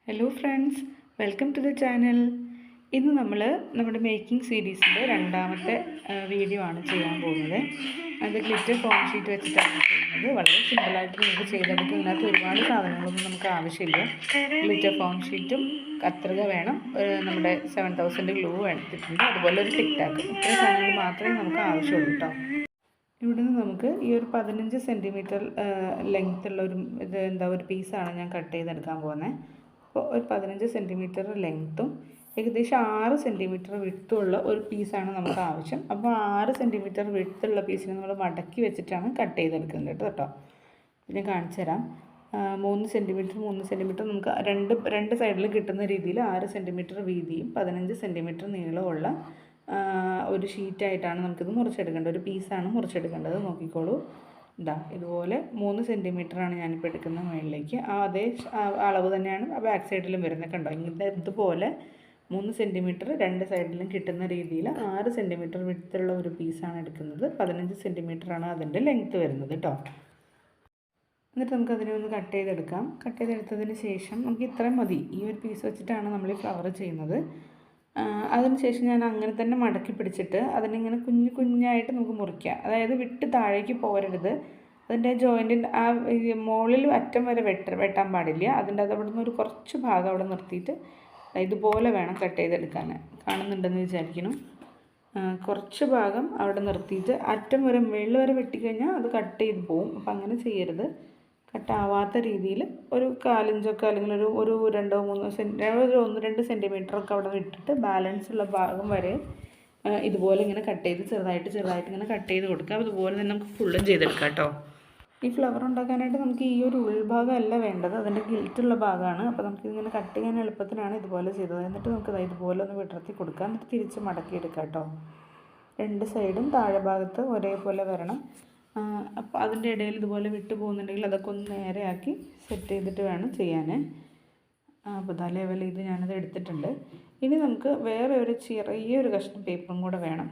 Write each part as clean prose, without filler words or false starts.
Hello friends, welcome to the channel. ഇന്ന് നമ്മൾ നമ്മുടെ മേക്കിംഗ് സീരീസിൻ്റെ രണ്ടാമത്തെ വീഡിയോ ആണ് ചെയ്യാൻ പോകുന്നത്. അത് ഗ്ലിറ്റർ ഫോം ഷീറ്റ് വെച്ചിട്ടാണ് ചെയ്യുന്നത്. വളരെ സിമ്പിളായിട്ട് നമുക്ക് ചെയ്തെടുക്കും. ഇതിനകത്ത് ഒരുപാട് സാധനങ്ങളൊന്നും നമുക്ക് ആവശ്യമില്ല. ഗ്ലിറ്റർ ഫോം ഷീറ്റും കത്രിക വേണം, നമ്മുടെ 7000 ഗ്ലൂ എടുത്തിട്ടുണ്ട്, അതുപോലെ ഒരു ടിക് ടാക്ക്. ഇത്രയും സാധനങ്ങൾ മാത്രമേ നമുക്ക് ആവശ്യമുള്ളൂ കേട്ടോ. ഇവിടുന്ന് നമുക്ക് ഈ ഒരു 15 സെൻറ്റിമീറ്റർ ലെങ്ത് ഉള്ള ഒരു പീസാണ് ഞാൻ കട്ട് ചെയ്തെടുക്കാൻ പോകുന്നത്. അപ്പോൾ ഒരു 15 സെൻറ്റിമീറ്റർ ലെങ്ത്തും ഏകദേശം 6 സെൻറ്റിമീറ്റർ വിട്ടുള്ള ഒരു പീസാണ് നമുക്ക് ആവശ്യം. അപ്പോൾ 6 സെൻറ്റിമീറ്റർ വിട്ടുള്ള പീസിനെ നമ്മൾ മടക്കി വെച്ചിട്ടാണ് കട്ട് ചെയ്തെടുക്കുന്നത് കേട്ടോ. ഞാൻ കാണിച്ചു തരാം. 3 സെൻറ്റിമീറ്റർ നമുക്ക് രണ്ട് സൈഡിൽ കിട്ടുന്ന രീതിയിൽ 6 സെൻറ്റിമീറ്റർ വീതിയും 15 സെൻറ്റിമീറ്റർ നീളമുള്ള ഒരു ഷീറ്റായിട്ടാണ് നമുക്കിത് മുറിച്ചെടുക്കേണ്ടത്. ഒരു പീസാണ് മുറിച്ചെടുക്കേണ്ടത്. നോക്കിക്കോളൂ, ഇതുപോലെ 3 സെൻറ്റിമീറ്ററാണ് ഞാനിപ്പോൾ എടുക്കുന്നത് മുകളിലേക്ക്. അതേ അളവ് തന്നെയാണ് ബാക്ക് സൈഡിലും വരുന്നത്. കണ്ടോ, ഇതുപോലെ 3 സെൻറ്റിമീറ്റർ രണ്ട് സൈഡിലും കിട്ടുന്ന രീതിയിൽ 6 സെൻറ്റിമീറ്റർ വിട്ടുള്ള ഒരു പീസാണ് എടുക്കുന്നത്. 15 സെൻറ്റിമീറ്ററാണ് അതിൻ്റെ ലെങ്ത്ത് വരുന്നത് കേട്ടോ. എന്നിട്ട് നമുക്കതിനെ ഒന്ന് കട്ട് ചെയ്തെടുക്കാം. കട്ട് ചെയ്തെടുത്തതിന് ശേഷം നമുക്ക് ഇത്രയും മതി. ഈ ഒരു പീസ് വെച്ചിട്ടാണ് നമ്മൾ ഈ ഫ്ലവർ ചെയ്യുന്നത്. അതിനുശേഷം ഞാൻ അങ്ങനെ തന്നെ മടക്കി പിടിച്ചിട്ട് അതിനിങ്ങനെ കുഞ്ഞായിട്ട് നമുക്ക് മുറിക്കാം. അതായത് വിട്ട് താഴേക്ക് പോരരുത്. അതിൻ്റെ ജോയിൻറ്റിൻ്റെ മുകളിൽ അറ്റം വരെ വെട്ടാൻ പാടില്ല. അതിൻ്റെ അവിടെ നിന്ന് ഒരു കുറച്ച് ഭാഗം അവിടെ നിർത്തിയിട്ട് ഇതുപോലെ വേണം കട്ട് ചെയ്തെടുക്കാൻ. കാണുന്നുണ്ടെന്ന് വിചാരിക്കണം. കുറച്ച് ഭാഗം അവിടെ നിർത്തിയിട്ട് അറ്റം വരെ മുകളിൽ വരെ വെട്ടിക്കഴിഞ്ഞാൽ അത് കട്ട് ചെയ്ത് പോവും. അപ്പം അങ്ങനെ ചെയ്യരുത്. കട്ടാവാത്ത രീതിയിൽ ഒരു 1/4 ഇഞ്ചൊക്കെ അല്ലെങ്കിൽ ഒരു 1-2 സെൻറ്റിമീറ്ററൊക്കെ അവിടെ വിട്ടിട്ട് ബാലൻസ് ഉള്ള ഭാഗം വരെ ഇതുപോലെ ഇങ്ങനെ കട്ട് ചെയ്ത് ചെറുതായിട്ട് ഇങ്ങനെ കട്ട് ചെയ്ത് കൊടുക്കുക. അതുപോലെ തന്നെ നമുക്ക് ഫുള്ളും ചെയ്തെടുക്കാം കേട്ടോ. ഈ ഫ്ലവർ ഉണ്ടാക്കാനായിട്ട് നമുക്ക് ഈ ഒരു ഉൾഭാഗം അല്ല വേണ്ടത്, അതിൻ്റെ ഗിൽറ്റുള്ള ഭാഗമാണ്. അപ്പോൾ നമുക്കിതിങ്ങനെ കട്ട് ചെയ്യാൻ എളുപ്പത്തിനാണ് ഇതുപോലെ ചെയ്തത്. എന്നിട്ട് നമുക്ക് ഇതുപോലെ ഒന്ന് വിടർത്തി കൊടുക്കാം. എന്നിട്ട് തിരിച്ച് മടക്കിയെടുക്കാം കേട്ടോ. രണ്ട് സൈഡും താഴെ ഭാഗത്ത് ഒരേപോലെ വരണം. അപ്പോൾ അതിൻ്റെ ഇടയിൽ ഇതുപോലെ വിട്ടു പോകുന്നുണ്ടെങ്കിൽ അതൊക്കെ ഒന്ന് നേരെയാക്കി സെറ്റ് ചെയ്തിട്ട് വേണം ചെയ്യാൻ. അപ്പോൾ ഇതാ ലെവൽ ഇത് ഞാനത് എടുത്തിട്ടുണ്ട്. ഇനി നമുക്ക് വേറെ ഒരു ചെറിയൊരു കഷ്ണം പേപ്പറും കൂടെ വേണം,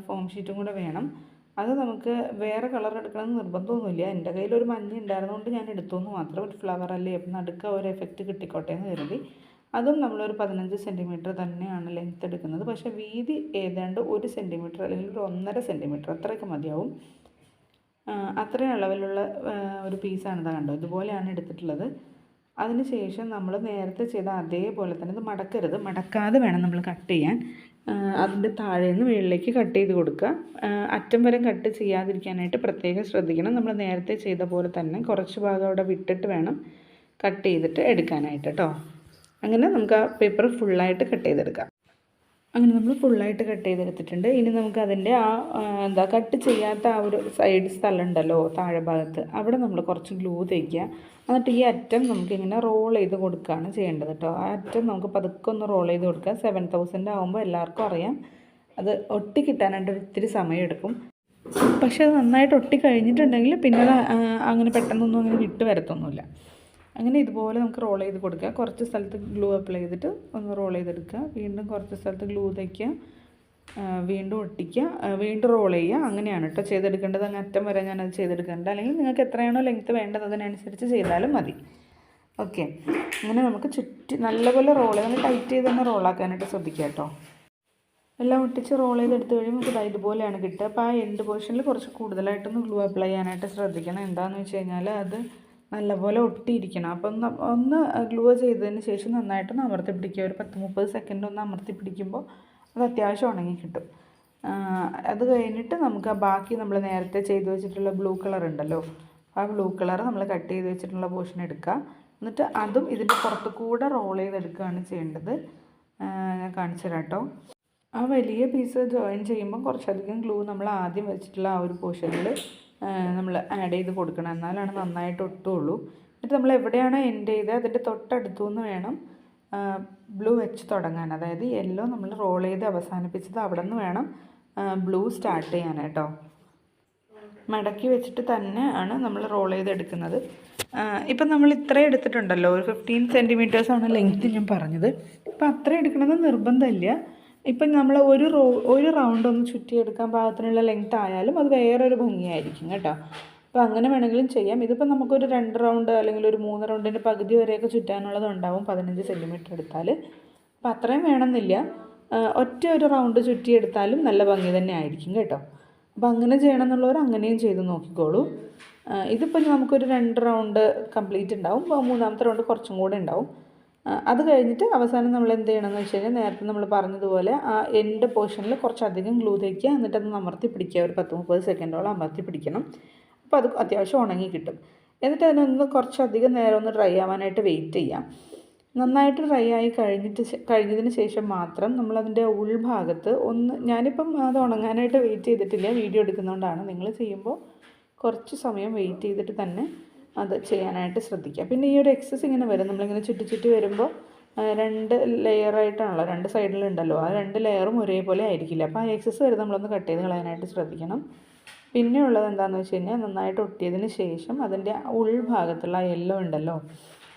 ഫോം ഷീറ്റും കൂടെ വേണം. അത് നമുക്ക് വേറെ കളർ എടുക്കണമെന്ന് നിർബന്ധമൊന്നുമില്ല. എൻ്റെ കയ്യിൽ ഒരു മഞ്ഞ ഉണ്ടായിരുന്നതുകൊണ്ട് ഞാൻ എടുത്തുവെന്ന് മാത്രം. ഒരു ഫ്ലവർ അല്ലേ, അപ്പം നടുക്ക ഒരു എഫക്റ്റ് കിട്ടിക്കോട്ടെ എന്ന് കരുതി. അതും നമ്മളൊരു 15 സെൻറ്റിമീറ്റർ തന്നെയാണ് ലെങ്ത്ത് എടുക്കുന്നത്. പക്ഷേ വീതി ഏതാണ്ട് 1 സെൻറ്റിമീറ്റർ അല്ലെങ്കിൽ ഒരു 1.5 സെൻറ്റിമീറ്റർ അത്രയൊക്കെ മതിയാവും. അത്രയും അളവിലുള്ള ഒരു പീസാണ് ഇത്. കണ്ടോ, ഇതുപോലെയാണ് എടുത്തിട്ടുള്ളത്. അതിന് ശേഷം നമ്മൾ നേരത്തെ ചെയ്ത അതേപോലെ തന്നെ ഇത് മടക്കാതെ വേണം നമ്മൾ കട്ട് ചെയ്യാൻ. അതിൻ്റെ താഴെ നിന്ന് മുകളിലേക്ക് കട്ട് ചെയ്ത് കൊടുക്കുക. അറ്റം വരെ കട്ട് ചെയ്യാതിരിക്കാനായിട്ട് പ്രത്യേകം ശ്രദ്ധിക്കണം. നമ്മൾ നേരത്തെ ചെയ്ത പോലെ തന്നെ കുറച്ച് ഭാഗം അവിടെ വിട്ടിട്ട് വേണം കട്ട് ചെയ്തിട്ട് എടുക്കാനായിട്ട് കേട്ടോ. അങ്ങനെ നമുക്ക് ആ പേപ്പർ ഫുള്ളായിട്ട് കട്ട് ചെയ്തെടുക്കാം. അങ്ങനെ നമ്മൾ ഫുള്ളായിട്ട് കട്ട് ചെയ്തെടുത്തിട്ടുണ്ട്. ഇനി നമുക്ക് അതിൻ്റെ കട്ട് ചെയ്യാത്ത ആ ഒരു സൈഡ് സ്ഥലം ഉണ്ടല്ലോ താഴെ ഭാഗത്ത്, അവിടെ നമ്മൾ കുറച്ച് ഗ്ലൂ തേക്കുക. എന്നിട്ട് ഈ അറ്റം നമുക്കിങ്ങനെ റോൾ ചെയ്ത് കൊടുക്കുകയാണ് ചെയ്യേണ്ടത് കേട്ടോ. ആ അറ്റം നമുക്ക് പതുക്കെ ഒന്ന് റോൾ ചെയ്ത് കൊടുക്കുക. 7000 ആകുമ്പോൾ എല്ലാവർക്കും അറിയാം അത് ഒട്ടി കിട്ടാനായിട്ട് ഒത്തിരി സമയം എടുക്കും. പക്ഷെ അത് നന്നായിട്ട് ഒട്ടി കഴിഞ്ഞിട്ടുണ്ടെങ്കിൽ പിന്നെ അങ്ങനെ പെട്ടെന്നൊന്നും അങ്ങനെ വിട്ട് വരത്തൊന്നുമില്ല. അങ്ങനെ ഇതുപോലെ നമുക്ക് റോൾ ചെയ്ത് കൊടുക്കുക. കുറച്ച് സ്ഥലത്ത് ഗ്ലൂ അപ്ലൈ ചെയ്തിട്ട് ഒന്ന് റോൾ ചെയ്തെടുക്കുക. വീണ്ടും കുറച്ച് സ്ഥലത്ത് ഗ്ലൂ തയ്ക്കുക, വീണ്ടും ഒട്ടിക്കുക, വീണ്ടും റോൾ ചെയ്യുക. അങ്ങനെയാണ് കേട്ടോ ചെയ്തെടുക്കേണ്ടത്. അങ്ങ് അറ്റം വരെ ഞാനത് ചെയ്തെടുക്കേണ്ടത്. അല്ലെങ്കിൽ നിങ്ങൾക്ക് എത്രയാണോ ലെങ്ത്ത് വേണ്ടത് അതിനനുസരിച്ച് ചെയ്താലും മതി. ഓക്കെ, അങ്ങനെ നമുക്ക് നല്ലപോലെ നമ്മൾ ടൈറ്റ് ചെയ്ത് തന്നെ റോളാക്കാനായിട്ട് ശ്രദ്ധിക്കുക കേട്ടോ. എല്ലാം ഒട്ടിച്ച് റോൾ ചെയ്തെടുത്ത് കഴിയുമ്പോൾ നമുക്ക് ഇതുപോലെയാണ് കിട്ടുക. അപ്പോൾ ആ എൻഡ് പോർഷനിൽ കുറച്ച് കൂടുതലായിട്ടൊന്ന് ഗ്ലൂ അപ്ലൈ ചെയ്യാനായിട്ട് ശ്രദ്ധിക്കണം. എന്താണെന്ന് വെച്ച് കഴിഞ്ഞാൽ അത് നല്ലപോലെ ഒട്ടിയിരിക്കണം. അപ്പം ഒന്ന് ഗ്ലൂ ചെയ്തതിന് ശേഷം നന്നായിട്ടൊന്ന് അമർത്തി പിടിക്കുക. ഒരു 10-30 സെക്കൻഡ് ഒന്ന് അമർത്തി പിടിക്കുമ്പോൾ അത് അത്യാവശ്യം ഉണങ്ങി കിട്ടും. അത് കഴിഞ്ഞിട്ട് നമുക്ക് ബാക്കി നമ്മൾ നേരത്തെ ചെയ്ത് വെച്ചിട്ടുള്ള ബ്ലൂ കളർ ഉണ്ടല്ലോ, ആ ബ്ലൂ കളർ നമ്മൾ കട്ട് ചെയ്ത് വെച്ചിട്ടുള്ള പോർഷൻ എടുക്കുക. എന്നിട്ട് അതും ഇതിൻ്റെ പുറത്ത് കൂടെ റോൾ ചെയ്തെടുക്കുകയാണ് ചെയ്യേണ്ടത്. ഞാൻ കാണിച്ചു തരാം കേട്ടോ. ആ വലിയ പീസ് ജോയിൻ ചെയ്യുമ്പോൾ കുറച്ചധികം ഗ്ലൂ നമ്മൾ ആദ്യം വെച്ചിട്ടുള്ള ആ ഒരു പോർഷനിൽ നമ്മൾ ആഡ് ചെയ്ത് കൊടുക്കണം. എന്നാലാണ് നന്നായിട്ട് ഒട്ടുള്ളൂ. എന്നിട്ട് നമ്മൾ എവിടെയാണോ എൻഡ് ചെയ്ത് അതിൻ്റെ തൊട്ടടുത്തുനിന്ന് വേണം ബ്ലൂ വെച്ച് തുടങ്ങാൻ. അതായത് യെല്ലോ നമ്മൾ റോൾ ചെയ്ത് അവസാനിപ്പിച്ചത് അവിടെ നിന്ന് വേണം ബ്ലൂ സ്റ്റാർട്ട് ചെയ്യാനായിട്ടോ. മടക്കി വെച്ചിട്ട് തന്നെ ആണ് നമ്മൾ റോൾ ചെയ്തെടുക്കുന്നത്. ഇപ്പം നമ്മൾ ഇത്രയും എടുത്തിട്ടുണ്ടല്ലോ, ഒരു 15 സെൻറ്റിമീറ്റേഴ്സാണ് ലെങ്ത്ത് ഞാൻ പറഞ്ഞത്. ഇപ്പം അത്രയും എടുക്കണമെന്ന് നിർബന്ധമില്ല. ഇപ്പം നമ്മൾ ഒരു റൗണ്ട് ഒന്ന് ചുറ്റിയെടുക്കാൻ പാകത്തിനുള്ള ലെങ്ത്ത് ആയാലും അത് വേറൊരു ഭംഗിയായിരിക്കും കേട്ടോ. അപ്പോൾ അങ്ങനെ വേണമെങ്കിലും ചെയ്യാം. ഇതിപ്പോൾ നമുക്കൊരു 2 റൗണ്ട് അല്ലെങ്കിൽ ഒരു 3 റൗണ്ടിൻ്റെ പകുതി വരെയൊക്കെ ചുറ്റാനുള്ളതുണ്ടാവും 15 സെൻറ്റിമീറ്റർ എടുത്താൽ. അപ്പോൾ അത്രയും വേണമെന്നില്ല. ഒറ്റ ഒരു റൗണ്ട് ചുറ്റിയെടുത്താലും നല്ല ഭംഗി തന്നെ ആയിരിക്കും കേട്ടോ. അപ്പോൾ അങ്ങനെ ചെയ്യണമെന്നുള്ളവർ അങ്ങനെയും ചെയ്ത് നോക്കിക്കോളൂ. ഇതിപ്പോൾ നമുക്കൊരു 2 റൗണ്ട് കംപ്ലീറ്റ് ഉണ്ടാവും. മൂന്നാമത്തെ റൗണ്ട് കുറച്ചും കൂടെ ഉണ്ടാവും. അത് കഴിഞ്ഞിട്ട് അവസാനം നമ്മൾ എന്ത് ചെയ്യണമെന്ന് വെച്ച് കഴിഞ്ഞാൽ നേരത്തെ നമ്മൾ പറഞ്ഞതുപോലെ ആ എൻഡ് പോർഷനിൽ കുറച്ചധികം ഗ്ലൂ തേക്കുക. എന്നിട്ട് അത് അമർത്തി പിടിക്കുക. ഒരു 10-30 സെക്കൻഡോളം അമർത്തി പിടിക്കണം. അപ്പോൾ അത് അത്യാവശ്യം ഉണങ്ങി കിട്ടും. എന്നിട്ട് അതിനൊന്ന് കുറച്ചധികം നേരം ഒന്ന് ഡ്രൈ ആവാനായിട്ട് വെയിറ്റ് ചെയ്യാം. നന്നായിട്ട് ഡ്രൈ ആയി കഴിഞ്ഞതിന് ശേഷം മാത്രം നമ്മളതിൻ്റെ ഉൾഭാഗത്ത് ഞാനിപ്പം അത് ഉണങ്ങാനായിട്ട് വെയിറ്റ് ചെയ്തിട്ടില്ല, വീഡിയോ എടുക്കുന്നതുകൊണ്ടാണ്. നിങ്ങൾ ചെയ്യുമ്പോൾ കുറച്ച് സമയം വെയിറ്റ് ചെയ്തിട്ട് തന്നെ അത് ചെയ്യാനായിട്ട് ശ്രദ്ധിക്കുക. പിന്നെ ഈ ഒരു എക്സസ് ഇങ്ങനെ വരും, നമ്മളിങ്ങനെ ചുറ്റി വരുമ്പോൾ 2 ലെയറായിട്ടാണല്ലോ, 2 സൈഡിലുണ്ടല്ലോ, ആ 2 ലെയറും ഒരേപോലെ ആയിരിക്കില്ല. അപ്പോൾ ആ എക്സസ് വരെ നമ്മളൊന്ന് കട്ട് ചെയ്ത് കളയാനായിട്ട് ശ്രദ്ധിക്കണം. പിന്നെ ഉള്ളത് എന്താണെന്ന് വെച്ച് കഴിഞ്ഞാൽ നന്നായിട്ട് ഒട്ടിയതിന് ശേഷം അതിൻ്റെ ഉൾഭാഗത്തുള്ള ആ യെല്ലോ ഉണ്ടല്ലോ,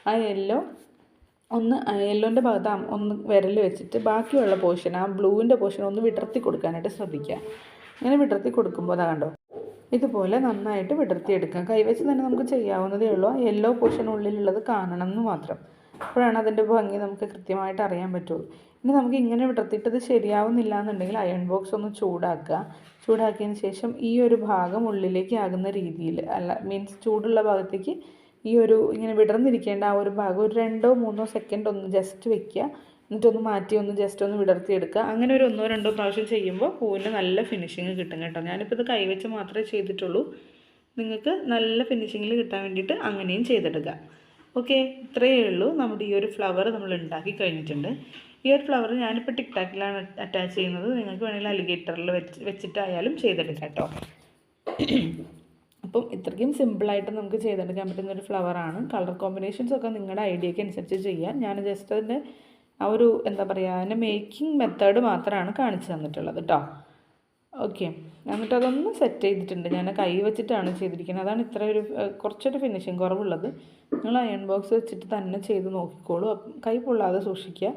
ആ യെല്ലോൻ്റെ ഭാഗത്ത് ഒന്ന് വിരൽ വെച്ചിട്ട് ബാക്കിയുള്ള പോർഷൻ, ആ ബ്ലൂവിൻ്റെ പോർഷൻ ഒന്ന് വിടർത്തി കൊടുക്കാനായിട്ട് ശ്രദ്ധിക്കുക. അങ്ങനെ വിടർത്തി കൊടുക്കുമ്പോൾ അതാ കണ്ടോ, ഇതുപോലെ നന്നായിട്ട് വിടർത്തിയെടുക്കാം. കൈവച്ച് തന്നെ നമുക്ക് ചെയ്യാവുന്നതേ ഉള്ളൂ. ആ യെല്ലോ പോർഷൻ ഉള്ളിലുള്ളത് കാണണം എന്ന് മാത്രം. അപ്പോഴാണ് അതിൻ്റെ ഭംഗി നമുക്ക് കൃത്യമായിട്ട് അറിയാൻ പറ്റുള്ളൂ. ഇനി നമുക്ക് ഇങ്ങനെ വിടർത്തിയിട്ടത് ശരിയാവുന്നില്ല എന്നുണ്ടെങ്കിൽ അയൺ ബോക്സ് ഒന്ന് ചൂടാക്കുക. ചൂടാക്കിയതിന് ശേഷം ഈ ഒരു ഭാഗം ഉള്ളിലേക്ക് ആകുന്ന രീതിയിൽ, മീൻസ് ചൂടുള്ള ഭാഗത്തേക്ക് ഈ ഒരു ഇങ്ങനെ വിടർന്നിരിക്കേണ്ട ആ ഒരു ഭാഗം ഒരു 2-3 സെക്കൻഡ് ഒന്ന് ജസ്റ്റ് വെക്കുക. എന്നിട്ടൊന്ന് മാറ്റി ജസ്റ്റ് ഒന്ന് വിടർത്തിയെടുക്കുക. അങ്ങനെ ഒരു 1-2 പ്രാവശ്യം ചെയ്യുമ്പോൾ പൂവിന് നല്ല ഫിനിഷിങ് കിട്ടും കേട്ടോ. ഞാനിപ്പോൾ ഇത് കൈവച്ച് മാത്രമേ ചെയ്തിട്ടുള്ളൂ. നിങ്ങൾക്ക് നല്ല ഫിനിഷിങ്ങിൽ കിട്ടാൻ വേണ്ടിയിട്ട് അങ്ങനെയും ചെയ്തെടുക്കുക. ഓക്കെ, ഇത്രയേ ഉള്ളൂ. നമ്മുടെ ഈ ഒരു ഫ്ലവർ നമ്മൾ ഉണ്ടാക്കി കഴിഞ്ഞിട്ടുണ്ട്. ഈ ഒരു ഫ്ലവർ ഞാനിപ്പോൾ ടിക്ടാക്കിലാണ് അറ്റാച്ച് ചെയ്യുന്നത്. നിങ്ങൾക്ക് വേണമെങ്കിൽ അലിഗേറ്ററിൽ വെച്ചിട്ടായാലും ചെയ്തെടുക്കാം കേട്ടോ. അപ്പം ഇത്രയ്ക്കും സിമ്പിളായിട്ട് നമുക്ക് ചെയ്തെടുക്കാൻ പറ്റുന്ന ഒരു ഫ്ലവറാണ്. കളർ കോമ്പിനേഷൻസൊക്കെ നിങ്ങളുടെ ഐഡിയയ്ക്ക് അനുസരിച്ച് ചെയ്യാം. ഞാൻ ജസ്റ്റ് അതിൻ്റെ ആ ഒരു എന്താ പറയുക, അതിൻ്റെ മേക്കിംഗ് മെത്തേഡ് മാത്രമാണ് കാണിച്ചു തന്നിട്ടുള്ളത് കേട്ടോ. ഓക്കെ, എന്നിട്ട് അതൊന്ന് സെറ്റ് ചെയ്തിട്ടുണ്ട്. ഞാൻ കൈ വെച്ചിട്ടാണ് ചെയ്തിരിക്കുന്നത്. അതാണ് ഇത്ര ഒരു കുറച്ചൊരു ഫിനിഷിങ് കുറവുള്ളത്. നിങ്ങൾ അയൺ ബോക്സ് വെച്ചിട്ട് തന്നെ ചെയ്ത് നോക്കിക്കോളൂ. കൈ പൊള്ളാതെ സൂക്ഷിക്കുക.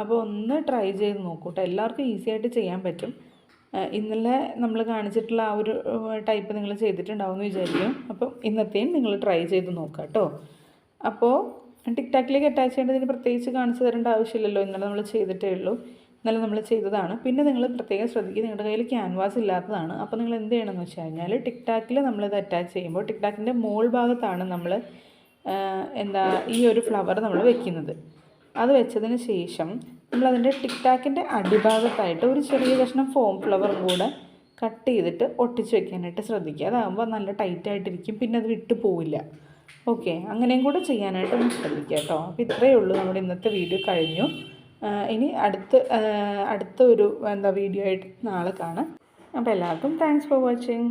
അപ്പോൾ ഒന്ന് ട്രൈ ചെയ്ത് നോക്കൂ കേട്ടോ. എല്ലാവർക്കും ഈസി ആയിട്ട് ചെയ്യാൻ പറ്റും. ഇന്നലെ നമ്മൾ കാണിച്ചിട്ടുള്ള ആ ഒരു ടൈപ്പ് നിങ്ങൾ ചെയ്തിട്ടുണ്ടാവും എന്ന് വിചാരിക്കും. അപ്പം ഇന്നത്തെയും നിങ്ങൾ ട്രൈ ചെയ്ത് നോക്കുക കേട്ടോ. അപ്പോൾ ടിക്ടാക്കിലേക്ക് അറ്റാച്ച് ചെയ്യേണ്ടതിന് പ്രത്യേകിച്ച് കാണിച്ചു തരേണ്ട ആവശ്യമില്ലല്ലോ. ഇന്നലെ നമ്മൾ ചെയ്തിട്ടേ ഉള്ളൂ. ഇന്നലെ നമ്മൾ ചെയ്തതാണ്. പിന്നെ നിങ്ങൾ പ്രത്യേകം ശ്രദ്ധിക്കുക, നിങ്ങളുടെ കയ്യിൽ ക്യാൻവാസ് ഇല്ലാത്തതാണ്. അപ്പോൾ നിങ്ങൾ എന്ത് ചെയ്യണമെന്ന് വെച്ച് കഴിഞ്ഞാൽ ടിക്ടാക്കിൽ നമ്മളിത് അറ്റാച്ച് ചെയ്യുമ്പോൾ ടിക്ടാക്കിൻ്റെ മോൾ ഭാഗത്താണ് നമ്മൾ ഈ ഒരു ഫ്ലവർ നമ്മൾ വെക്കുന്നത്. അത് വെച്ചതിന് ശേഷം നമ്മളതിൻ്റെ ടിക്ടാക്കിൻ്റെ അടിഭാഗത്തായിട്ട് ഒരു ചെറിയ കഷ്ണം ഫോം ഫ്ലവറും കൂടെ കട്ട് ചെയ്തിട്ട് ഒട്ടിച്ച് വെക്കാനായിട്ട് ശ്രദ്ധിക്കുക. അതാകുമ്പോൾ നല്ല ടൈറ്റായിട്ടിരിക്കും, പിന്നെ അത് വിട്ടു പോവില്ല. ഓക്കെ, അങ്ങനെയും കൂടെ ചെയ്യാനായിട്ട് ഒന്ന് ശ്രദ്ധിക്കുക കേട്ടോ. അപ്പോൾ ഇത്രയേ ഉള്ളൂ. നമ്മുടെ ഇന്നത്തെ വീഡിയോ കഴിഞ്ഞു. ഇനി അടുത്ത ഒരു വീഡിയോ ആയിട്ട് നാളെ കാണാം. അപ്പോൾ എല്ലാവർക്കും താങ്ക്സ് ഫോർ വാച്ചിങ്.